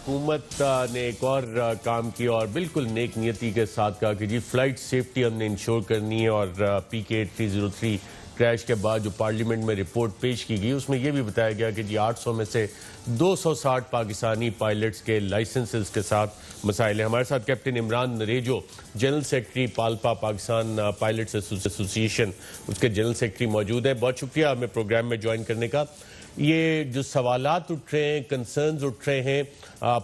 حکومت نے ایک اور کام کیا اور بالکل نیک نیتی کے ساتھ کہا کہ جی فلائٹ سیفٹی ہم نے انشور کرنی ہے، اور PK-8303 کریش کے بعد جو پارلیمنٹ میں رپورٹ پیش کی گئی اس میں یہ بھی بتایا گیا کہ جی 800 میں سے 260 پاکستانی پائلٹس کے لائسنسز کے ساتھ مسائل ہیں۔ ہمارے ساتھ captain Imran Narejo, general secretary PALPA Pakistan pilots association, اس کے جنرل سیکرٹری موجود ہیں۔ بہت شکریہ ہمیں پروگرام میں جوائن کرنے کا۔ یہ جو سوالات اٹھ رہے ہیں، کنسرنز اٹھ رہے ہیں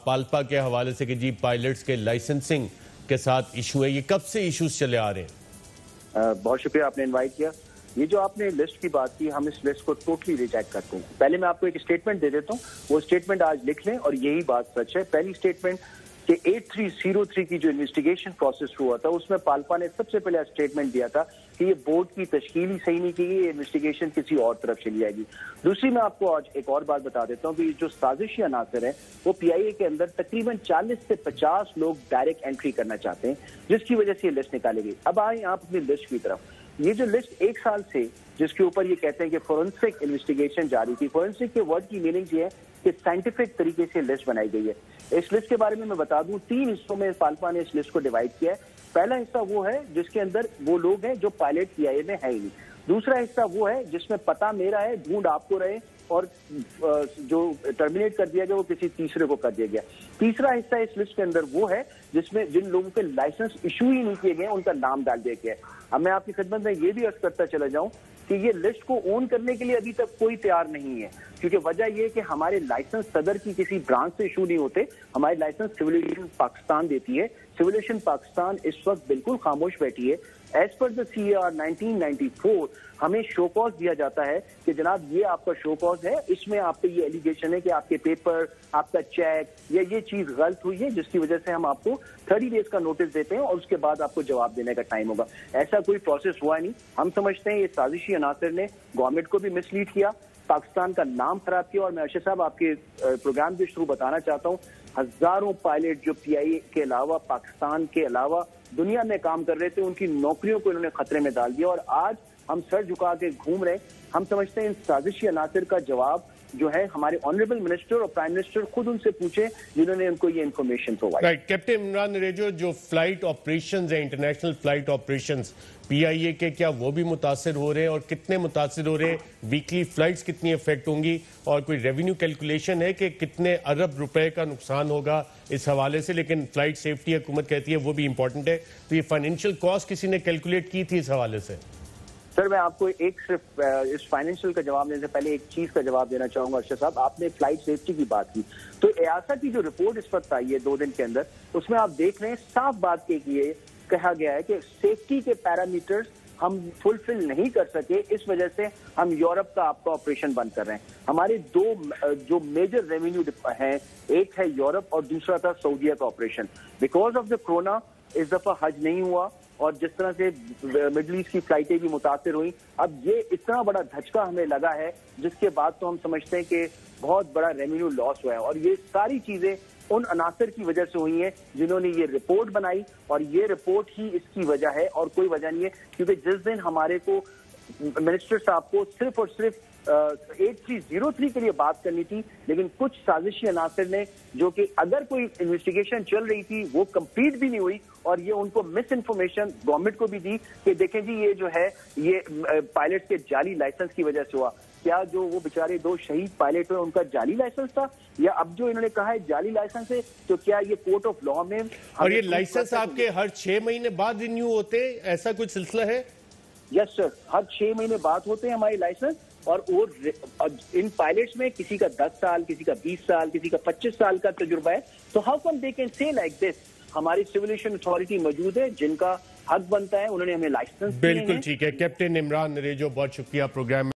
پالپا کے حوالے سے کہ جی پائلٹس کے لائسنسنگ کے ساتھ ایشو ہے، یہ کب سے ایشوز چلے آ رہے ہیں؟ بہت شکریہ آپ نے انوائٹ کیا۔ یہ جو آپ نے لسٹ کی بات کی، ہم اس لسٹ کو ٹوٹلی ریجیکٹ کرتے ہیں۔ پہلے میں آپ کو ایک اسٹیٹمنٹ دے دیتا ہوں، وہ اسٹیٹمنٹ آج لکھ لیں اور یہی بات سچ ہے۔ پہلی اسٹیٹمنٹ کہ 8303 کی جو انویسٹیگیشن پروسیس ہوا تھا اس میں پالپا نے سب سے پہلے اسٹیٹمنٹ دیا تھا کہ یہ بورڈ کی تشکیل ہی صحیح نہیں کی گئی، یہ انویسٹیگیشن کسی اور طرف چلی جائے گی۔ دوسری میں آپ کو آج ایک اور بات بتا دیتا ہوں کہ جو سازشی عناصر ہیں وہ PIA کے اندر تقریباً 40 سے 50 لوگ ڈائریکٹ انٹری کرنا چاہتے ہیں، جس کی وجہ سے یہ لسٹ نکالی گئی۔ اب آئیں آپ اپنی لسٹ کی طرف۔ یہ جو لسٹ ایک سال سے جس کے اوپر یہ کہتے ہیں کہ فورنسک انویسٹیگیشن جاری تھی، فورنسک کے ورڈ کی میننگ یہ ہے کہ سائنٹیفک طریقے سے لسٹ بنائی گئی ہے۔ اس لسٹ کے بارے میں بتا دوں، 3 حصوں میں پالپا نے اس لسٹ کو ڈیوائڈ کیا ہے۔ پہلا حصہ وہ ہے جس کے اندر وہ لوگ ہیں جو پائلٹ PIA میں ہے ہی نہیں۔ دوسرا حصہ وہ ہے جس میں پتہ میرا ہے، ڈھونڈ آپ کو رہے، اور جو ٹرمینیٹ کر دیا گیا وہ کسی تیسرے کو کر دیا گیا۔ تیسرا حصہ اس لسٹ کے اندر وہ ہے جس میں جن لوگوں کے لائسنس ایشو ہی نہیں کیے گئے ان کا نام ڈال دیا گیا ہے۔ اب میں آپ کی خدمت میں یہ بھی عرض کرتا چلا جاؤں کہ یہ لسٹ کو اون کرنے کے لیے ابھی تک کوئی تیار نہیں ہے، کیونکہ وجہ یہ ہے کہ ہمارے لائسنس صدر کی کسی برانچ سے ایشو نہیں ہوتے، ہمارے لائسنس سول ایویشن پاکستان دیتی ہے۔ سول ایویشن پاکستان اس وقت بالکل خاموش بیٹھی ہے۔ ایز پر دا CAR 1994 ہمیں شو کاز دیا جاتا ہے کہ جناب یہ آپ کا شو کاز ہے، اس میں آپ پہ یہ ایلیگیشن ہے کہ آپ کے پیپر، آپ کا چیک یا یہ چیز غلط ہوئی ہے، جس کی وجہ سے ہم آپ کو 30 ڈیز کا نوٹس دیتے ہیں اور اس کے بعد آپ کو جواب دینے کا ٹائم ہوگا۔ ایسا کوئی پروسیس ہوا نہیں۔ ہم سمجھتے ہیں یہ سازشی عناصر نے گورنمنٹ کو بھی مس لیڈ کیا، پاکستان کا نام خراب کیا۔ اور میں ارشد صاحب آپ کے پروگرام کے شروع بتانا چاہتا ہوں، ہزاروں پائلٹ جو PIA کے علاوہ، پاکستان کے علاوہ دنیا میں کام کر رہے تھے، ان کی نوکریوں کو انہوں نے خطرے میں ڈال دیا اور آج ہم سر جھکا کے گھوم رہے ہیں۔ ہم سمجھتے ہیں ان سازشی عناصر کا جواب جو ہے ہمارے آنریبل منسٹر اور پرائم منسٹر خود ان سے پوچھے جنہوں نے ان کو یہ information provide. Right, captain Imran Narejo, جو فلائٹ آپریشنز ہیں، انٹرنیشنل فلائٹ آپریشنز PIA کے، کیا وہ بھی متاثر ہو رہے ہیں اور کتنے متاثر ہو رہے ہیں؟ ویکلی فلائٹس کتنی افیکٹ ہوں گی اور کوئی ریونیو کیلکولیشن ہے کہ کتنے ارب روپے کا نقصان ہوگا اس حوالے سے؟ لیکن فلائٹ سیفٹی حکومت کہتی ہے وہ بھی امپورٹنٹ ہے، تو یہ فائنینشیل کاسٹ کسی نے کیلکولیٹ کی تھی اس حوالے سے؟ سر میں آپ کو ایک صرف اس فائنینشیل کا جواب دینے سے پہلے ایک چیز کا جواب دینا چاہوں گا ارشد صاحب۔ آپ نے فلائٹ سیفٹی کی بات کی تو EASA کی جو رپورٹ اس وقت آئی ہے 2 دن کے اندر، اس میں آپ دیکھ رہے ہیں صاف بات یہ کہا گیا ہے کہ سیفٹی کے پیرامیٹرز ہم فلفل نہیں کر سکے، اس وجہ سے ہم یورپ کا آپ کا آپریشن بند کر رہے ہیں۔ ہمارے 2 جو میجر ریونیو ہیں، ایک ہے یورپ اور دوسرا تھا سعودیہ کا operation. Because of the corona اس دفعہ حج نہیں ہوا اور جس طرح سے مڈل ایسٹ کی فلائٹیں بھی متاثر ہوئیں، اب یہ اتنا بڑا دھچکا ہمیں لگا ہے جس کے بعد تو ہم سمجھتے ہیں کہ بہت بڑا ریونیو لاس ہوا ہے، اور یہ ساری چیزیں ان عناصر کی وجہ سے ہوئی ہیں جنہوں نے یہ رپورٹ بنائی، اور یہ رپورٹ ہی اس کی وجہ ہے اور کوئی وجہ نہیں ہے۔ کیونکہ جس دن ہمارے کو منسٹر صاحب کو صرف اور صرف 8303 کے لیے بات کرنی تھی، لیکن کچھ سازشی عناصر نے، جو کہ اگر کوئی انویسٹیگیشن چل رہی تھی وہ کمپلیٹ بھی نہیں ہوئی، اور یہ ان کو مس انفارمیشن گورنمنٹ کو بھی دی کہ دیکھیں جی یہ جو ہے یہ پائلٹ کے جعلی لائسنس کی وجہ سے ہوا۔ کیا جو وہ بیچارے 2 شہید پائلٹ ہوئے ان کا جعلی لائسنس تھا، یا اب جو انہوں نے کہا ہے جعلی لائسنس ہے، تو کیا یہ کورٹ آف لا میں؟ اور یہ لائسنس آپ کے ہر 6 مہینے بعد رینیو ہوتے، ایسا کچھ سلسلہ ہے؟ یس سر، ہر 6 مہینے بعد ہوتے ہیں ہمارے لائسنس، اور ان پائلٹس میں کسی کا 10 سال، کسی کا 20 سال، کسی کا 25 سال کا تجربہ ہے۔ تو how come they can say like this? ہماری سول ایویشن اتھارٹی موجود ہے جن کا حق بنتا ہے، انہوں نے ہمیں لائسنس دیے ہیں۔ بالکل ٹھیک ہے۔ کیپٹن عمران نریجو، بہت شکریہ پروگرام